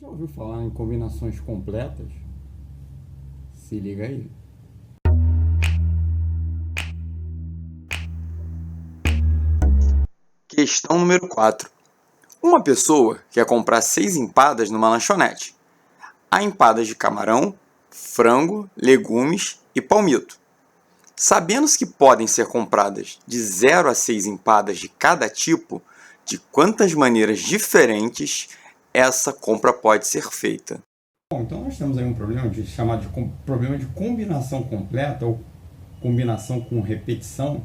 Já ouviu falar em combinações completas? Se liga aí. Questão número 4. Uma pessoa quer comprar 6 empadas numa lanchonete. Há empadas de camarão, frango, legumes e palmito. Sabendo-se que podem ser compradas de 0 a 6 empadas de cada tipo, de quantas maneiras diferentes essa compra pode ser feita? Bom, então nós temos aí um problema chamado de problema de combinação completa ou combinação com repetição.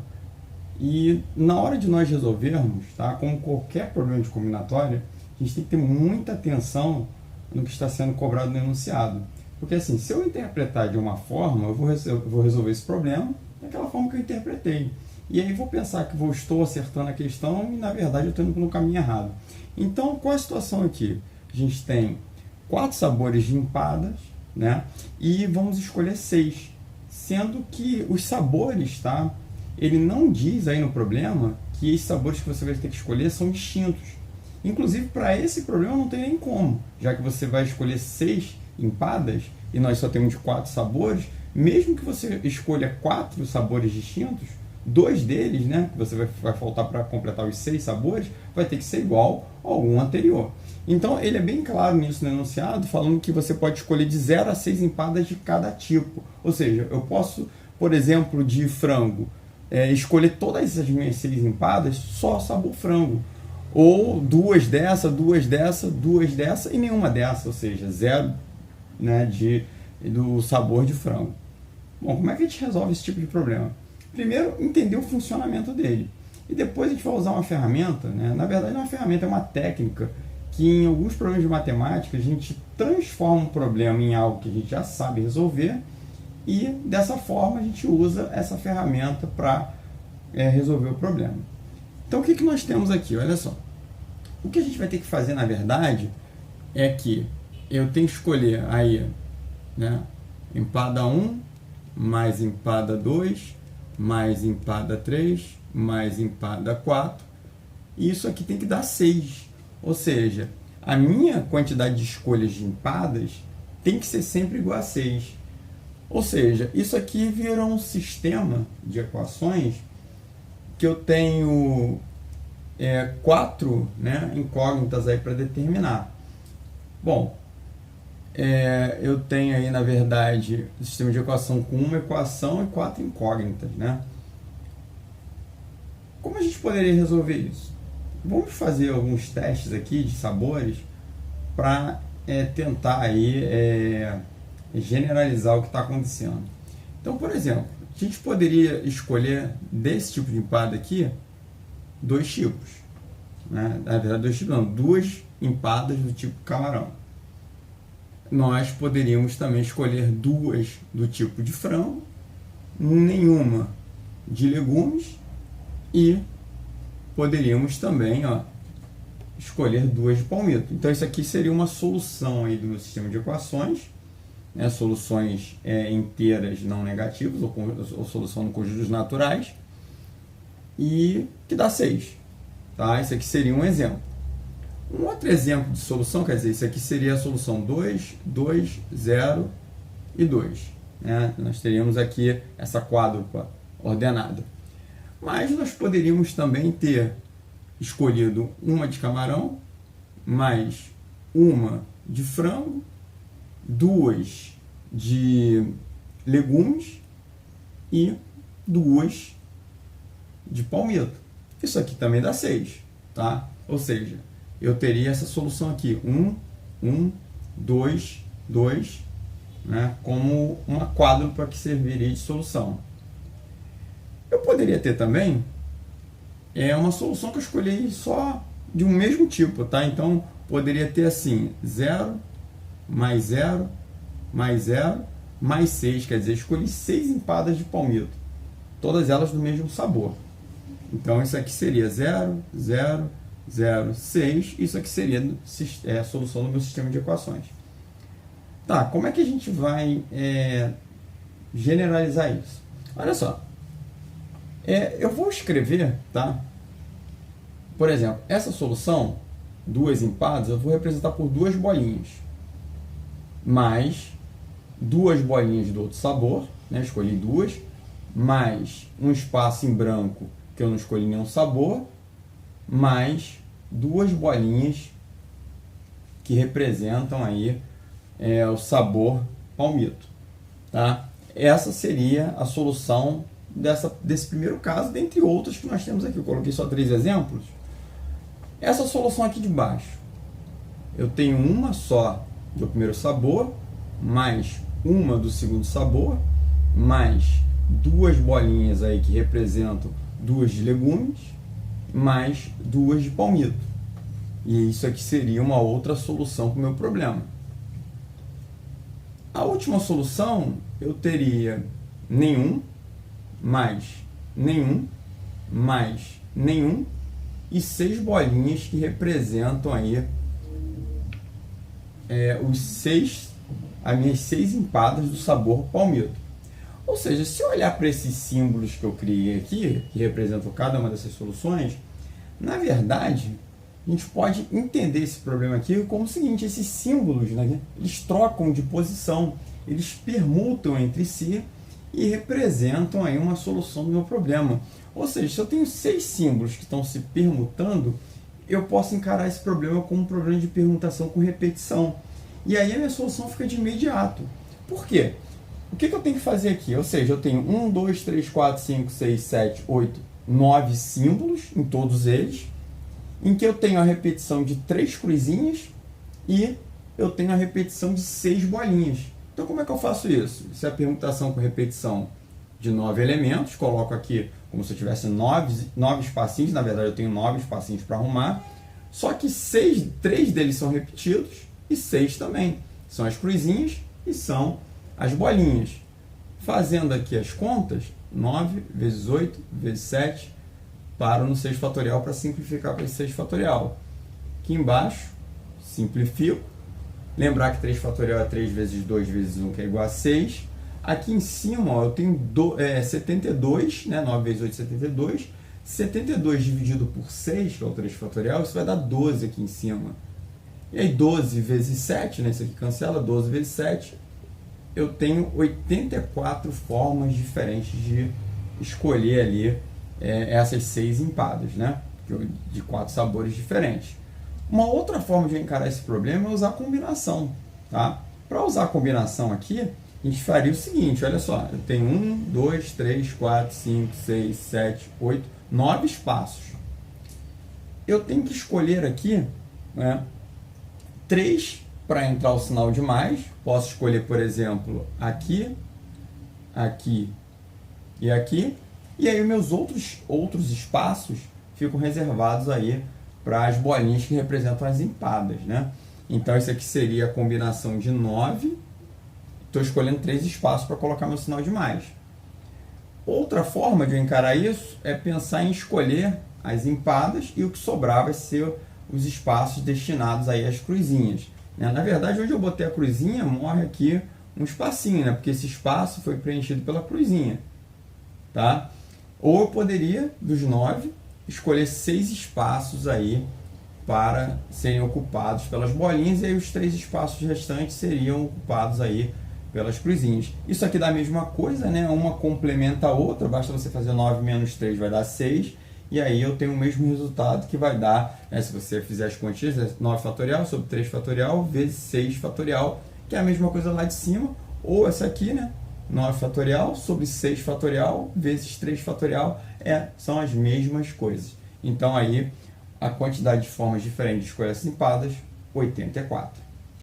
E na hora de nós resolvermos, tá, como qualquer problema de combinatória, a gente tem que ter muita atenção no que está sendo cobrado no enunciado. Porque assim, se eu interpretar de uma forma, eu vou resolver esse problema daquela forma que eu interpretei. E aí vou pensar que estou acertando a questão e na verdade eu estou indo no caminho errado. Então, qual é a situação aqui? A gente tem 4 sabores de empadas, né? E vamos escolher 6. Sendo que os sabores, tá? Ele não diz aí no problema que esses sabores que você vai ter que escolher são distintos. Inclusive, para esse problema não tem nem como, já que você vai escolher 6 empadas e nós só temos 4 sabores, mesmo que você escolha 4 sabores distintos, 2 deles, né, que você vai faltar para completar os 6 sabores, vai ter que ser igual ao um anterior. Então, ele é bem claro nisso no enunciado, falando que você pode escolher de 0 a 6 empadas de cada tipo. Ou seja, eu posso, por exemplo, de frango, escolher todas as minhas 6 empadas só sabor frango. Ou 2 dessa, 2 dessa, 2 dessa e nenhuma dessa, ou seja, 0, né, do sabor de frango. Bom, como é que a gente resolve esse tipo de problema? Primeiro, entender o funcionamento dele. E depois a gente vai usar uma ferramenta, né? Na verdade não é uma ferramenta, é uma técnica que em alguns problemas de matemática a gente transforma um problema em algo que a gente já sabe resolver e dessa forma a gente usa essa ferramenta para resolver o problema. Então o que nós temos aqui? Olha só. O que a gente vai ter que fazer na verdade é que eu tenho que escolher aí, né, empada 1 mais empada 2 mais empada 3 mais empada 4. E isso aqui tem que dar 6. Ou seja, a minha quantidade de escolhas de empadas tem que ser sempre igual a 6. Ou seja, isso aqui vira um sistema de equações que eu tenho 4, né, incógnitas aí para determinar. Bom, eu tenho aí, na verdade, um sistema de equação com uma equação e 4 incógnitas, né? Como a gente poderia resolver isso? Vamos fazer alguns testes aqui de sabores para tentar aí generalizar o que está acontecendo. Então, por exemplo, a gente poderia escolher desse tipo de empada aqui 2 tipos, né? Na verdade, 2 tipos não, 2 empadas do tipo camarão. Nós poderíamos também escolher 2 do tipo de frango, nenhuma de legumes e poderíamos também, escolher 2 de palmito. Então isso aqui seria uma solução aí do meu sistema de equações, né? Soluções inteiras não negativas ou solução no conjunto dos naturais e que dá 6. Tá? Isso aqui seria um exemplo. Um outro exemplo de solução, quer dizer, isso aqui seria a solução 2, 2, 0 e 2. Né? Nós teríamos aqui essa quádrupla ordenada. Mas nós poderíamos também ter escolhido uma de camarão, mais uma de frango, 2 de legumes e 2 de palmito. Isso aqui também dá 6. Tá? Ou seja, eu teria essa solução aqui, 1, 2, 2, né, como uma quádrupla que serviria de solução. Eu poderia ter também uma solução que eu escolhi só de um mesmo tipo, tá? Então, poderia ter assim, 0, mais 0, mais 0, mais 6, quer dizer, escolhi 6 empadas de palmito, todas elas do mesmo sabor. Então, isso aqui seria 0, 0, 0, 6, isso aqui seria a solução do meu sistema de equações. Tá, como é que a gente vai generalizar isso? Olha só, eu vou escrever, tá? Por exemplo, essa solução, 2 empadas, eu vou representar por 2 bolinhas. mais duas bolinhas do outro sabor, né? Escolhi duas, mais um espaço em branco que eu não escolhi nenhum sabor, mais duas bolinhas que representam aí o sabor palmito, tá? Essa seria a solução desse primeiro caso, dentre outras que nós temos aqui. Eu coloquei só 3 exemplos. Essa solução aqui de baixo, eu tenho uma só do primeiro sabor, mais uma do segundo sabor, mais duas bolinhas aí que representam duas de legumes, mais duas de palmito. E isso aqui seria uma outra solução para o meu problema. A última solução, eu teria nenhum, mais nenhum, mais nenhum, e 6 bolinhas que representam aí as minhas 6 empadas do sabor palmito. Ou seja, se eu olhar para esses símbolos que eu criei aqui, que representam cada uma dessas soluções, na verdade, a gente pode entender esse problema aqui como o seguinte: esses símbolos, né, eles trocam de posição, eles permutam entre si e representam aí uma solução do meu problema. Ou seja, se eu tenho 6 símbolos que estão se permutando, eu posso encarar esse problema como um problema de permutação com repetição. E aí a minha solução fica de imediato. Por quê? O que eu tenho que fazer aqui? Ou seja, eu tenho 1, 2, 3, 4, 5, 6, 7, 8, 9 símbolos em todos eles, em que eu tenho a repetição de 3 cruzinhas e eu tenho a repetição de 6 bolinhas. Então como é que eu faço isso? Isso é a permutação com repetição de 9 elementos. Coloco aqui como se eu tivesse 9 espacinhos. Na verdade eu tenho 9 espacinhos para arrumar. Só que 3 deles são repetidos e 6 também. São as cruzinhas e são as bolinhas. Fazendo aqui as contas, 9 vezes 8 vezes 7, paro no 6 fatorial para simplificar para esse 6 fatorial. Aqui embaixo, simplifico. Lembrar que 3 fatorial é 3 vezes 2 vezes 1, que é igual a 6. Aqui em cima, ó, eu tenho 72, né? 9 vezes 8, 72. 72 dividido por 6, que é o 3 fatorial, isso vai dar 12 aqui em cima. E aí 12 vezes 7, né? Isso aqui cancela, 12 vezes 7. Eu tenho 84 formas diferentes de escolher ali essas 6 empadas, né? De 4 sabores diferentes. Uma outra forma de encarar esse problema é usar a combinação, tá? Para usar a combinação aqui, a gente faria o seguinte: olha só, eu tenho 1, 2, 3, 4, 5, 6, 7, 8, 9 espaços. Eu tenho que escolher aqui, né, 3 para entrar o sinal de mais. Posso escolher, por exemplo, aqui, aqui e aqui. E aí meus outros espaços ficam reservados aí para as bolinhas que representam as empadas, né? Então isso aqui seria a combinação de 9. Estou escolhendo 3 espaços para colocar meu sinal de mais. Outra forma de eu encarar isso é pensar em escolher as empadas e o que sobrar vai ser os espaços destinados aí às cruzinhas. Na verdade, onde eu botei a cruzinha, morre aqui um espacinho, né? Porque esse espaço foi preenchido pela cruzinha, tá? Ou eu poderia, dos 9, escolher 6 espaços aí para serem ocupados pelas bolinhas, e aí os 3 espaços restantes seriam ocupados aí pelas cruzinhas. Isso aqui dá a mesma coisa, né? Uma complementa a outra, basta você fazer 9 menos 3 vai dar 6, e aí eu tenho o mesmo resultado que vai dar, né, se você fizer as quantias, 9 fatorial sobre 3 fatorial vezes 6 fatorial, que é a mesma coisa lá de cima, ou essa aqui, né? 9 fatorial sobre 6 fatorial vezes 3 fatorial, são as mesmas coisas. Então aí a quantidade de formas diferentes de escolher essas empadas, 84.